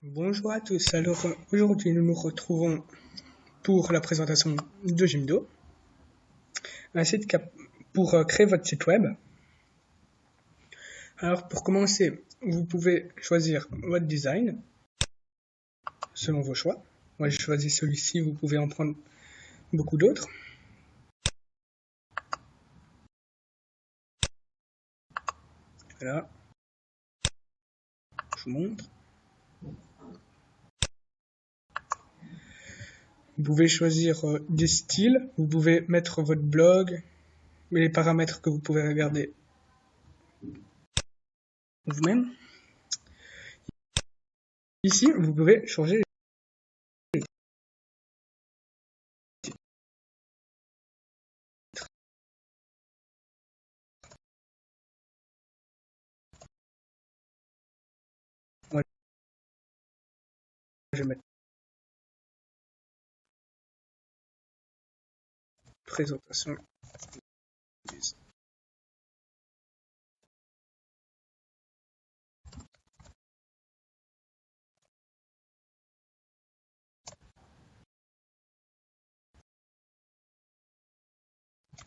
Bonjour à tous, alors aujourd'hui nous nous retrouvons pour la présentation de Jimdo, un site pour créer votre site web. Alors pour commencer, vous pouvez choisir votre design selon vos choix. Moi j'ai choisi celui-ci, vous pouvez en prendre beaucoup d'autres. Voilà, je vous montre. Vous pouvez choisir des styles, vous pouvez mettre votre blog, les paramètres que vous pouvez regarder vous-même. Ici, vous pouvez changer Moi, je vais mettre présentation.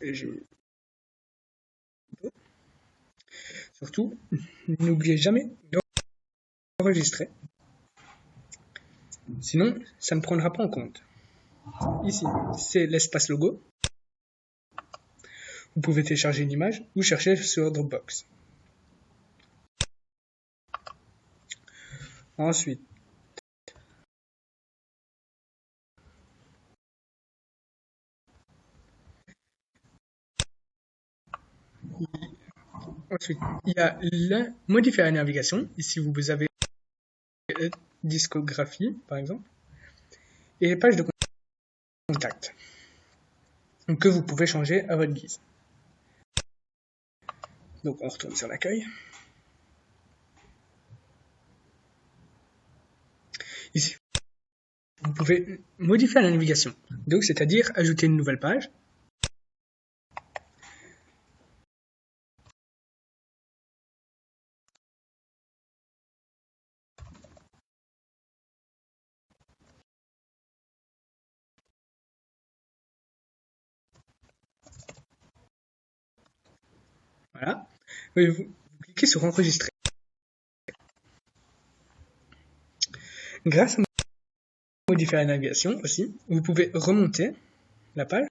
Et surtout, n'oubliez jamais d'enregistrer. Sinon, ça ne prendra pas en compte. Ici, c'est l'espace logo. Vous pouvez télécharger une image ou chercher sur Dropbox. Ensuite, il y a le modifier la navigation. Ici, vous avez discographie, par exemple, et les pages de contact que vous pouvez changer à votre guise. Donc, on retourne sur l'accueil. Ici, vous pouvez modifier la navigation. Donc, c'est-à-dire ajouter une nouvelle page. Voilà. Et vous cliquez sur enregistrer. Grâce à modifier la navigation aussi, vous pouvez remonter la page.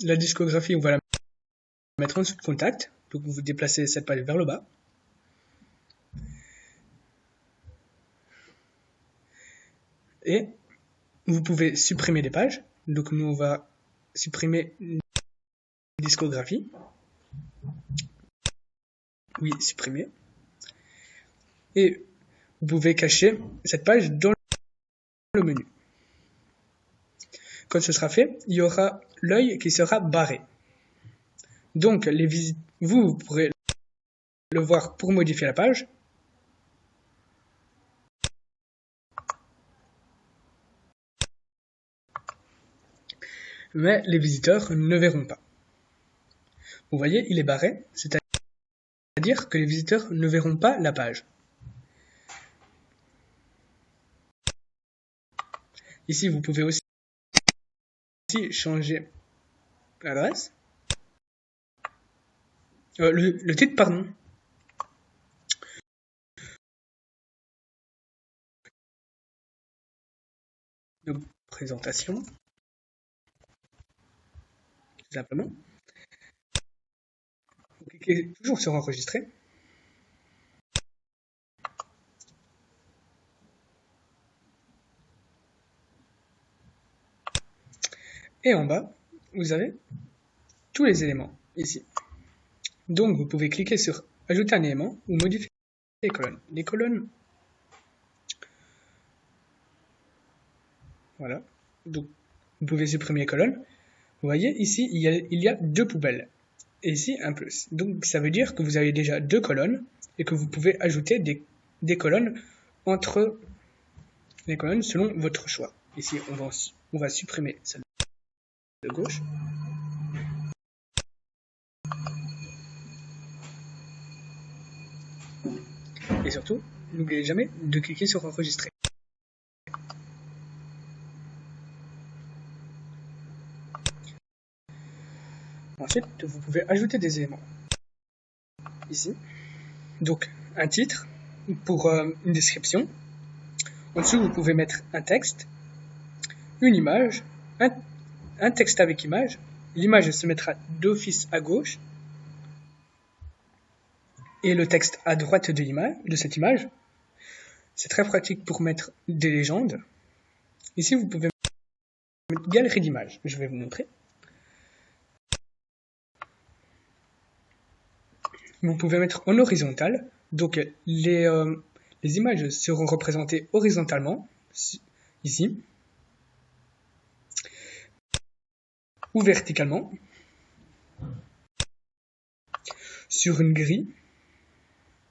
La discographie, on va la mettre en dessous de contact. Donc vous déplacez cette page vers le bas. Et vous pouvez supprimer des pages. Donc nous on va supprimer une discographie. Oui, supprimer. Et vous pouvez cacher cette page dans le menu. Quand ce sera fait, il y aura l'œil qui sera barré. Donc vous pourrez le voir pour modifier la page. Mais les visiteurs ne verront pas. Vous voyez, il est barré, c'est-à-dire que les visiteurs ne verront pas la page. Ici, vous pouvez aussi changer l'adresse. Le titre, pardon. Donc, présentation. Tout simplement. Vous cliquez toujours sur enregistrer. Et en bas, vous avez tous les éléments ici. Donc, vous pouvez cliquer sur ajouter un élément ou modifier les colonnes. Les colonnes, voilà. Donc, vous pouvez supprimer les colonnes. Vous voyez, ici, il y a deux poubelles. Et ici, un plus. Donc, ça veut dire que vous avez déjà deux colonnes et que vous pouvez ajouter des colonnes entre les colonnes selon votre choix. Ici, on va supprimer celle de gauche. Et surtout, n'oubliez jamais de cliquer sur enregistrer. Ensuite, vous pouvez ajouter des éléments. Ici, donc un titre pour une description. En dessous, vous pouvez mettre un texte, une image, un texte avec image. L'image se mettra d'office à gauche et le texte à droite de cette image. C'est très pratique pour mettre des légendes. Ici, vous pouvez mettre galerie d'images. Je vais vous montrer. Vous pouvez mettre en horizontal. Donc, les images seront représentées horizontalement, ici, ou verticalement, sur une grille,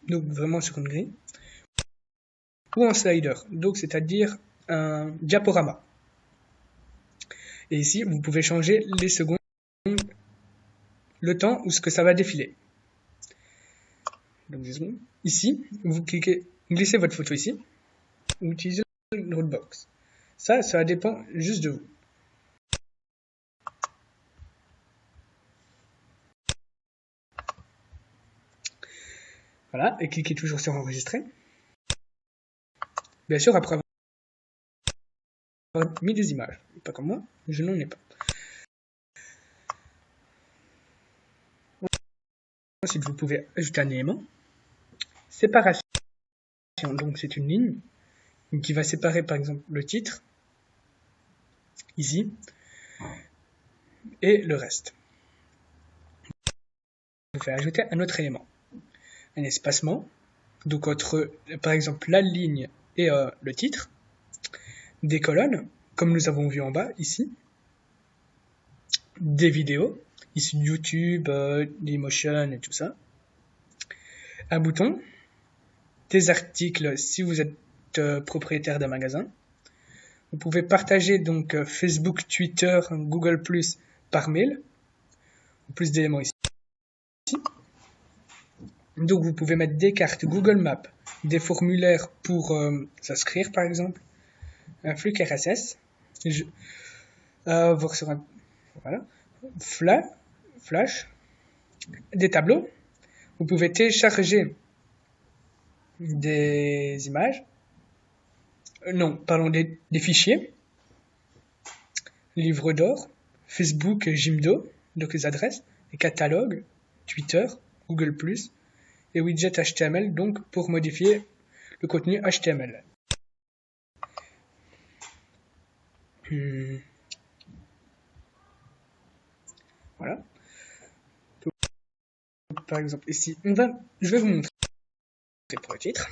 donc vraiment sur une grille, ou en slider, donc c'est-à-dire un diaporama. Et ici, vous pouvez changer les secondes, le temps où ce que ça va défiler. Donc, ici, vous glissez votre photo ici, vous utilisez le Dropbox. Ça dépend juste de vous. Voilà, et cliquez toujours sur enregistrer. Bien sûr, après avoir mis des images. Pas comme moi, je n'en ai pas. Ensuite, vous pouvez ajouter un élément. Séparation. Donc, c'est une ligne qui va séparer, par exemple, le titre, ici, et le reste. Vous pouvez ajouter un autre élément. Un espacement. Donc, entre, par exemple, la ligne et le titre. Des colonnes, comme nous avons vu en bas, ici. Des vidéos, ici YouTube, Dailymotion et tout ça. Un bouton. Des articles si vous êtes propriétaire d'un magasin. Vous pouvez partager donc Facebook, Twitter, Google+, par mail. Plus d'éléments ici. Donc vous pouvez mettre des cartes Google Maps, des formulaires pour s'inscrire par exemple, un flux RSS, voir sur un voilà, flash, des tableaux. Vous pouvez télécharger des images, des fichiers, livres d'or, Facebook, Jimdo, donc les adresses, les catalogues, Twitter, Google+, et widget HTML, donc pour modifier le contenu HTML. Voilà. Donc, par exemple, ici, je vais vous montrer pour le titre.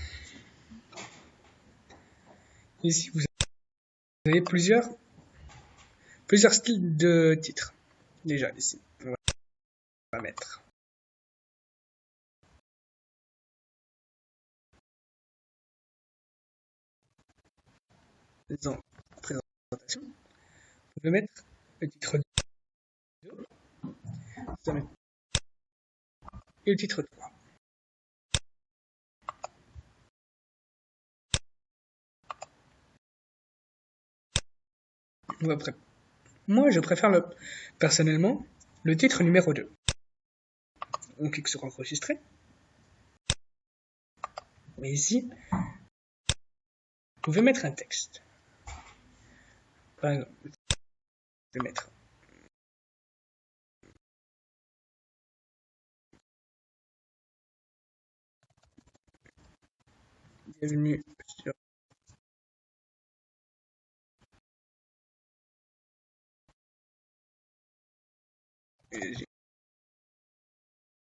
Ici, vous avez plusieurs styles de titres. Déjà, ici, on va mettre dans présentation. Vous pouvez mettre le titre 2 et le titre 3. Moi, je préfère personnellement le titre numéro 2. On clique sur enregistrer. Et ici, vous pouvez mettre un texte. Par exemple, je vais mettre bienvenue sur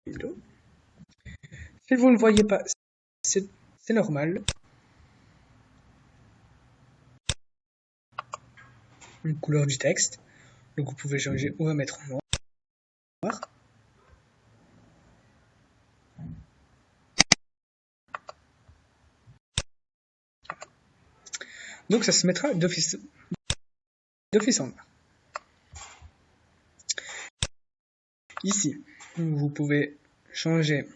Jimdo. Si vous ne voyez pas, c'est normal. Une couleur du texte. Donc vous pouvez changer, on va mettre en noir. Donc ça se mettra d'office en noir. Ici, vous pouvez changer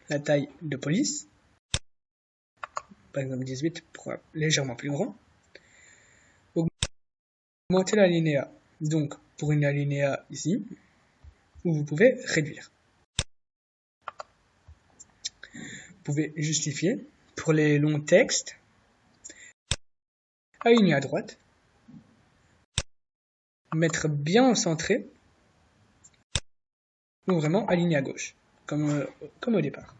la taille de police. par exemple 18 pour légèrement plus grand. Augmenter l'alinéa, donc pour une alinéa ici, où vous pouvez réduire. Vous pouvez justifier pour les longs textes, aligner à droite, mettre bien centré, ou vraiment aligner à gauche, comme au départ.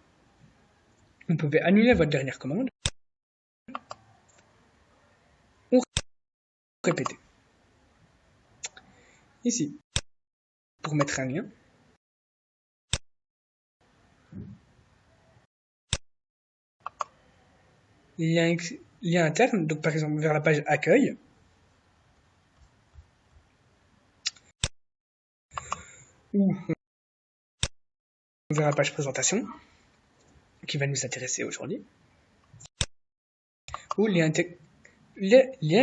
Vous pouvez annuler votre dernière commande, ou répéter. Ici, pour mettre un lien, lien interne, donc par exemple vers la page accueil, ou vers la page présentation, qui va nous intéresser aujourd'hui, ou lien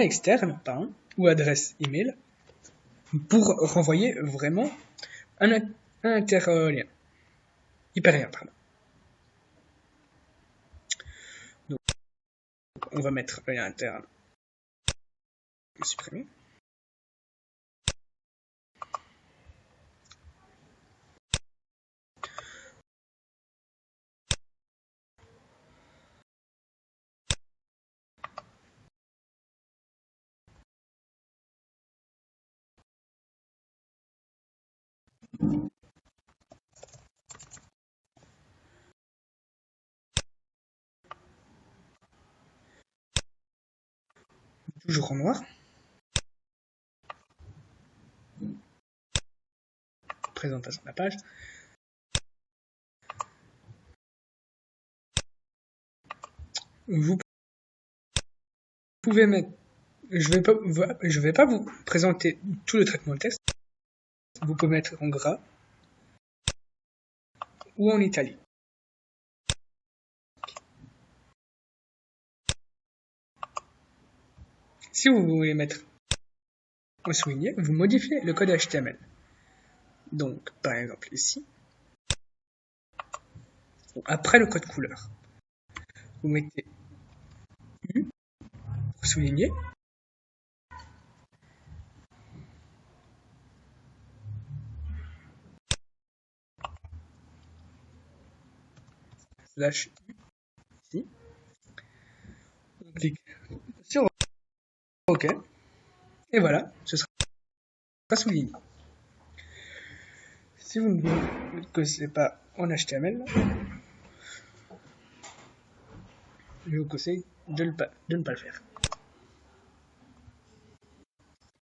externe, ou adresse email, pour renvoyer vraiment un interlien, hyperlien, pardon. Donc, on va mettre le lien interne, supprimer. Toujours en noir. Présentation de la page. Vous pouvez mettre, je vais pas vous présenter tout le traitement de texte. Vous pouvez mettre en gras ou en italique. Si vous voulez mettre en souligné, vous modifiez le code HTML. Donc, par exemple ici, après le code couleur, vous mettez U pour souligner. Slash U ici. On clique sur OK. Et voilà, ce sera souligné. Si vous ne connaissez pas en HTML, je vous conseille de ne pas le faire.